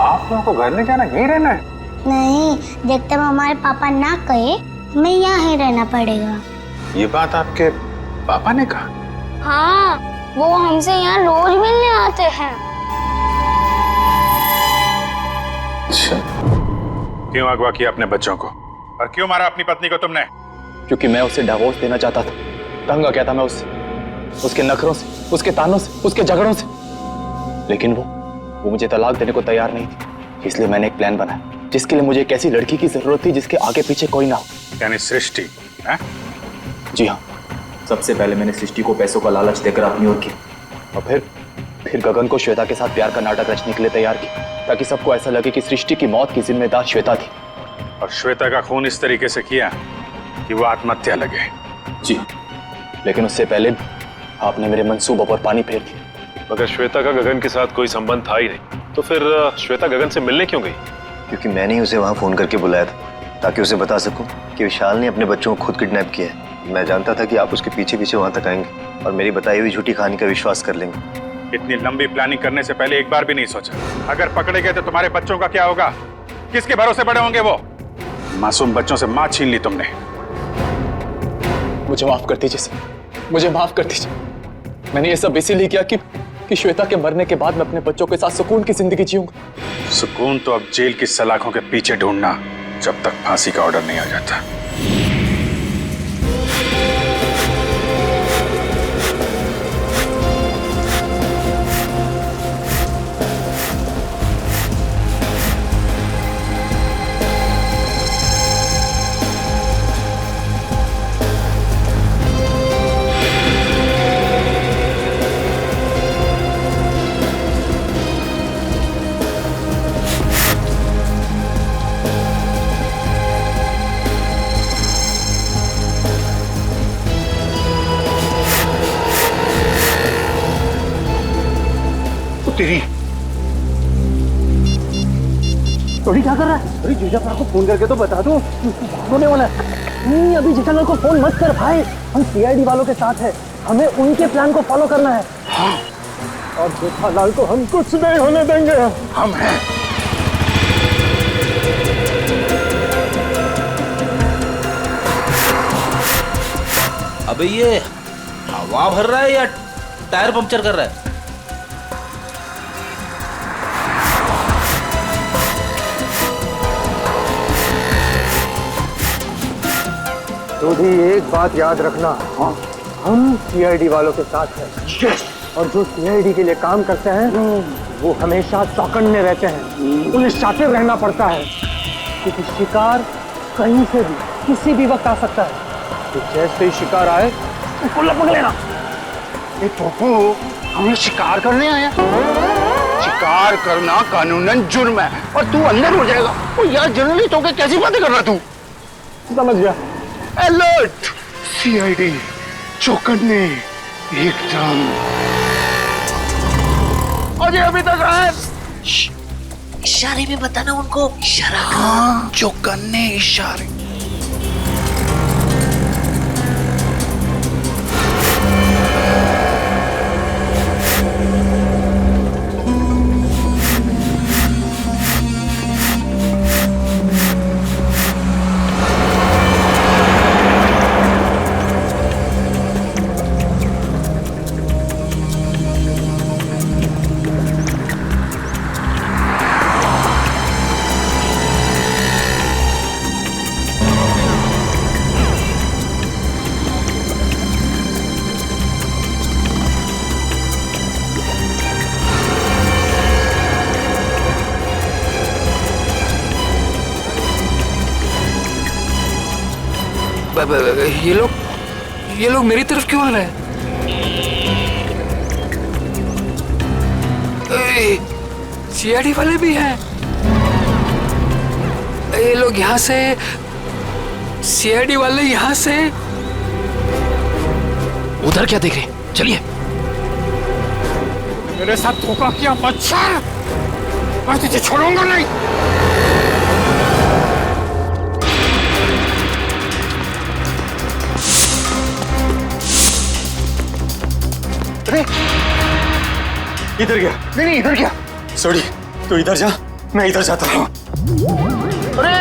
आप लोगों को घर में जाना, यहीं रहना है? नहीं, जब तक हमारे पापा ना कहे हमें यहाँ ही रहना पड़ेगा। ये बात आपके पापा ने कहा? हाँ, वो हमसे यहाँ रोज मिलने आते हैं। अच्छा, क्यों अगवा किया अपने बच्चों को और क्यों मारा अपनी पत्नी को तुमने? क्योंकि मैं उसे डिवोर्स देना चाहता था। तंग आ गया था मैं उससे, उसके नखरों से, उसके तानों से, उसके झगड़ों से। लेकिन वो मुझे तलाक देने को तैयार नहीं थी। इसलिए मैंने एक प्लान बनाया जिसके लिए मुझे एक ऐसी लड़की की जरूरत थी जिसके आगे पीछे कोई ना हो। यानी सृष्टि? जी हाँ, सबसे पहले मैंने सृष्टि को पैसों का लालच देकर अपनी ओर किया और फिर गगन को श्वेता के साथ प्यार का नाटक रचने के लिए तैयार किया, ताकि सबको ऐसा लगे कि सृष्टि की मौत की जिम्मेदार श्वेता थी। और श्वेता का खून इस तरीके से किया कि वो आत्महत्या लगे। जी, लेकिन उससे पहले आपने मेरे मंसूबों पर पानी फेर दिया। मगर श्वेता का गगन के साथ कोई संबंध था ही नहीं, तो फिर श्वेता गगन से मिलने क्यों गई? क्योंकि मैंने ही उसे वहाँ फोन करके बुलाया था, ताकि उसे बता सकूं कि विशाल ने अपने बच्चों को खुद किडनैप किया है। मैं जानता था कि आप उसके पीछे पीछे वहाँ तक आएंगे और मेरी बताई हुई झूठी कहानी का विश्वास कर लेंगे। इतनी लंबी प्लानिंग करने से पहले एक बार भी नहीं सोचा, अगर पकड़े गए तो तुम्हारे बच्चों का क्या होगा? किसके भरोसे बड़े होंगे वो? मासूम बच्चों से मां छीन ली तुमने। मुझे माफ कर दीजिए सर, मुझे माफ कर दीजिए। मैंने ये सब इसीलिए किया कि श्वेता के मरने के बाद मैं अपने बच्चों के साथ सुकून की जिंदगी जीऊंगा। सुकून तो अब जेल की सलाखों के पीछे ढूंढना, जब तक फांसी का ऑर्डर नहीं आ जाता। तेरी टोनी क्या कर रहा है? अरे जीजालाल को फोन करके तो बता दो, होने वाला है। नहीं, अभी जीजालाल को फोन मत कर भाई, हम सीआईडी वालों के साथ है। हमें उनके प्लान को फॉलो करना है। हाँ। और जेठालाल को हम कुछ नहीं होने देंगे। हम हैं। अबे ये हवा भर रहा है या टायर पंक्चर कर रहा है? तो भी एक बात याद रखना, हम सीआईडी वालों के साथ हैं। और जो सीआईडी के लिए काम करते हैं वो हमेशा चौकन्ने रहते हैं, उन्हें शातिर रहना पड़ता है क्योंकि शिकार कहीं से भी किसी भी वक्त आ सकता है। तो जैसे ही शिकार आए उसको लपक लेना। पप्पू, हमें शिकार करने आया? शिकार करना कानूनन जुर्म है और तू अंदर हो जाएगा। ओ यार, जर्नलिस्ट होकर कैसी बातें कर रहा तू? समझ गया। अलर्ट, सीआईडी, चौकन्ने, एकदम। अजय अभी तक आए? इशारे में बताना उनको। इशारा। हाँ, चौकन्ने, इशारे। ये लोग मेरी तरफ क्यों आ रहे हैं? सीआईडी वाले भी हैं। ये लोग यहाँ से, सीआईडी वाले यहाँ से। उधर क्या देख रहे हैं? चलिए। मेरे साथ धोखा किया बच्चा, मैं तुझे छोड़ूंगा नहीं। इधर गया? नहीं, इधर गया। सॉरी, तू इधर जा, मैं इधर जाता हूँ। अरे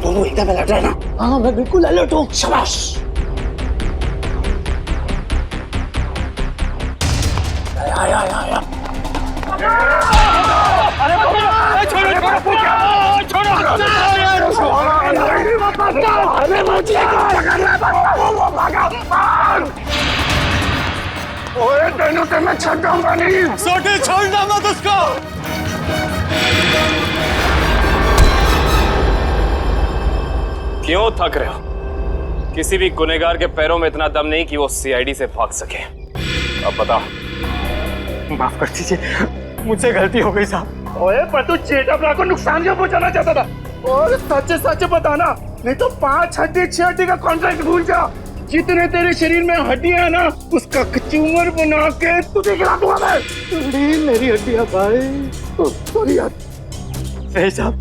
दोनों एकदम अलर्ट रहना। हाँ, मैं बिल्कुल अलर्ट हूँ। शाबाश। आया। अरे छोड़ो। ओए, तेनों से मैं छूटूंगा नहीं। सोटे, छोड़ना मत उसको। क्यों थक रहे हो? किसी भी गुनहगार के पैरों में इतना दम नहीं कि वो सीआईडी से भाग सके। अब बता। माफ कर दीजिए, मुझसे गलती हो गई साहब। ओए, पर तू जेठालाल को नुकसान क्यों पहुंचाना चाहता था? और सच बताना, नहीं तो 5 हड्डी 6 हड्डी का कॉन्ट्रैक्ट भूल जा। जितने तेरे शरीर में हड्डियां ना, उसका कचूमर बना के तुझे खिला दूंगा मैं। मेरी हड्डियां भाई। सॉरी यार। सही साहब,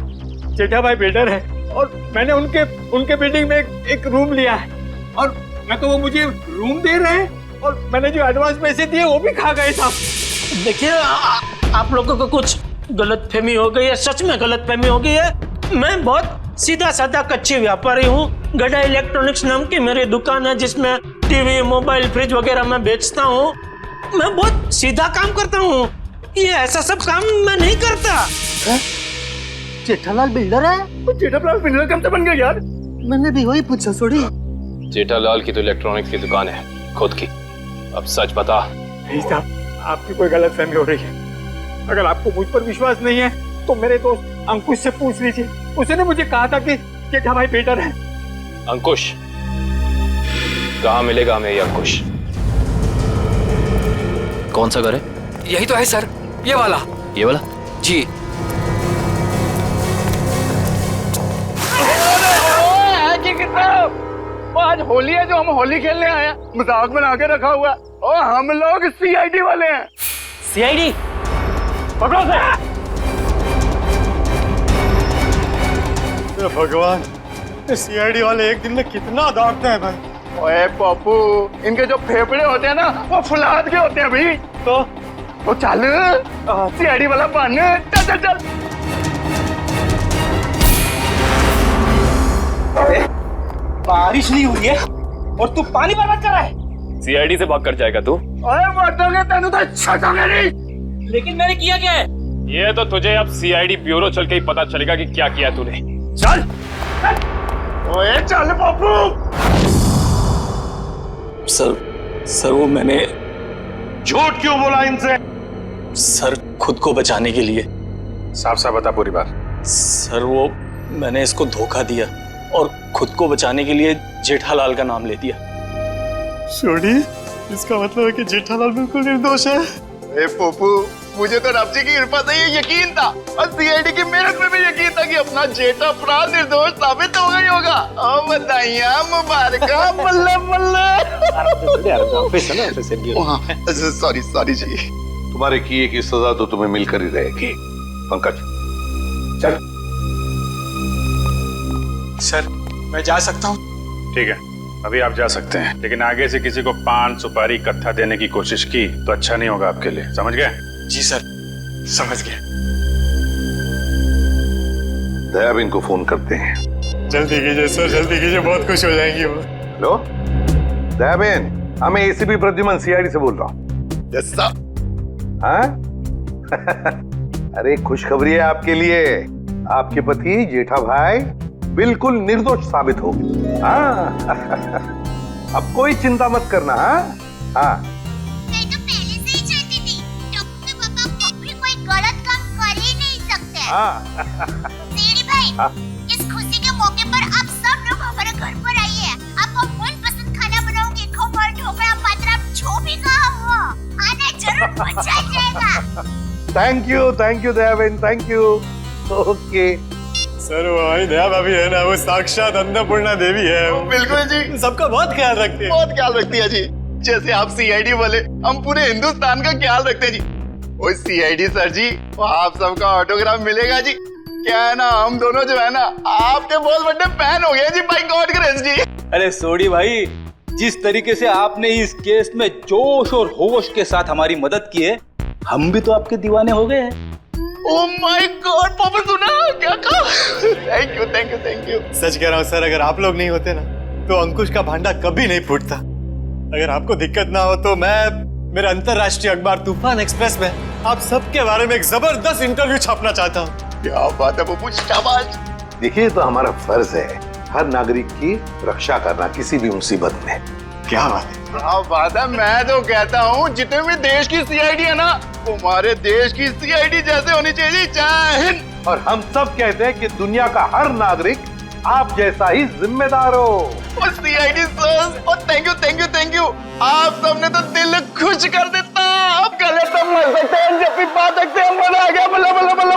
जेठा भाई बिल्डर है और मैंने उनके बिल्डिंग में एक रूम लिया है और मैं तो वो मुझे रूम दे रहे हैं और मैंने जो एडवांस पैसे दिए वो भी खा गए साहब। देखिए, आप लोगों को कुछ गलतफहमी हो गई है, सच में गलतफहमी हो गई है। मैं बहुत सीधा साधा कच्ची व्यापारी हूँ। गड़ा इलेक्ट्रॉनिक्स नाम की मेरी दुकान है जिसमें टीवी, मोबाइल, फ्रिज वगैरह मैं बेचता हूँ। मैं बहुत सीधा काम करता हूँ, ये ऐसा सब काम मैं नहीं करता। जेठालाल बिल्डर है? जेठालाल बिल्डर कब से बन गया यार? मैंने भी वही पूछा। सॉरी। जेठालाल की तो इलेक्ट्रॉनिक्स की दुकान है खुद की। अब सच बता। नहीं साहब, आपकी कोई गलतफहमी हो रही है। अगर आपको मुझ पर विश्वास नहीं है तो मेरे दोस्त अंकुश से पूछ लीजिए। उसने मुझे कहा था कि जेठा भाई बेटर है। अंकुश? कहाँ मिलेगा हमें ये अंकुश? कौन सा घर है? यही तो है सर, ये वाला। ये वाला? जी। आज होली है जो हम होली खेलने आए हैं, मजाक बना के रखा हुआ है। और हम लोग सीआईडी वाले हैं। सीआईडी? पकड़ो से। भगवान, सीआईडी वाले एक दिन में कितना दौड़ते हैं भाई। ओए पप्पू, इनके जो फेफड़े होते हैं ना वो फुलाद के होते हैं भाई। तो चल सीआईडी वाला बन, चल चल चल। बारिश नहीं हुई है और तू पानी बर्बाद कर रहा है। सीआईडी से भाग कर जाएगा तू? ओए मर्दोगे तेनू तो छटोगे नहीं। लेकिन मैंने किया क्या है? ये तो तुझे अब सीआईडी ब्यूरो चल के ही पता चलेगा कि क्या किया तूने। चल ओए चल पप्पू। सर वो मैंने झूठ क्यों बोला इनसे? सर खुद को बचाने के लिए। साफ साफ बता पूरी बात। सर वो मैंने इसको धोखा दिया और खुद को बचाने के लिए जेठालाल का नाम ले दिया। छोड़ी, इसका मतलब है कि जेठालाल बिल्कुल निर्दोष है। ए पप्पू, मुझे तो रब जी की कृपा से ये यकीन था और सीआईडी की मेहनत में भी यकीन था कि अपना जेठा अपराध निर्दोष साबित होगा ही होगा। ओ बधाइयां मुबारका, बल्ले बल्ले। सॉरी सॉरी जी। तुम्हारे किए की सजा तो तुम्हें मिलकर ही रहेगी। पंकज चल। सर मैं जा सकता हूँ? ठीक है, अभी आप जा सकते हैं, लेकिन आगे से किसी को पान सुपारी कत्था देने की कोशिश की तो अच्छा नहीं होगा आपके लिए, समझ गए? जी सर, समझ गए। दयाबेन को फोन करते हैं। जल्दी कीजिए सर, जल्दी कीजिए, बहुत खुश हो जाएंगी वो। हेलो दयाबेन, मैं एसीपी प्रद्युमन सीआईडी से बोल रहा हूँ। Yes sir. हाँ? अरे खुशखबरी है आपके लिए, आपके पति जेठा भाई बिल्कुल निर्दोष साबित हो गए। हाँ अब कोई चिंता मत करना। हाँ मैं तो पहले से ही जानती थी टप्पू के पापा कभी कोई गलत काम कर ही नहीं सकते। सीआईडी भाई, इस खुशी के मौके पर आप सब लोग हमारे घर पर आइए। आपको मनपसंद खाना बनाऊंगी, खमण, ढोकला, पात्रा, जो भी कहा हो आना जरूर, मजा आ जाएगा। Thank you Dayaben, thank you. Okay sir वो हमारी दया भाभी है ना, वो साक्षात अन्नपूर्णा देवी है। बिल्कुल जी, सबका बहुत ख्याल रखती है। बहुत ख्याल रखती है जी। जैसे आप सीआईडी वाले, हम पूरे हिंदुस्तान का ख्याल रखते हैं जी। ओए सीआईडी सर जी, आप सबका ऑटोग्राफ मिलेगा जी। क्या है ना, हम दोनों जो है ना आपके बहुत बड़े फैन हो गए जी, बाय गॉड ग्रेस जी। अरे सोडी भाई, जिस तरीके से आपने इस केस में जोश और होश के साथ हमारी मदद की है, हम भी तो आपके दीवाने हो गए हैं। ओह माय गॉड, पापा सुना क्या कहा? Thank you. सच कह रहा हूँ सर, अगर आप लोग नहीं होते ना तो अंकुश का भांडा कभी नहीं फूटता। अगर आपको दिक्कत ना हो तो मैं मेरे अंतरराष्ट्रीय अखबार तूफान एक्सप्रेस में आप सबके बारे में एक जबरदस्त इंटरव्यू छापना चाहता हूँ। क्या बात है बबू, शाबाश। देखिए, तो हमारा फर्ज है हर नागरिक की रक्षा करना किसी भी मुसीबत में। क्या बात है? बात है, मैं तो कहता हूँ जितने भी देश की सीआईडी है ना, हमारे देश की सीआईडी जैसे होनी चाहिए। जय हिंद। और हम सब कहते हैं कि दुनिया का हर नागरिक आप जैसा ही जिम्मेदार हो। सीआईडी सर, और थैंक यू। आप सबने तो दिल खुश कर देता। अब गले तो मर सकते हैं, जब भी बात सकते हैं, मजा आ गया। बल्ला बल्ला बल्ला।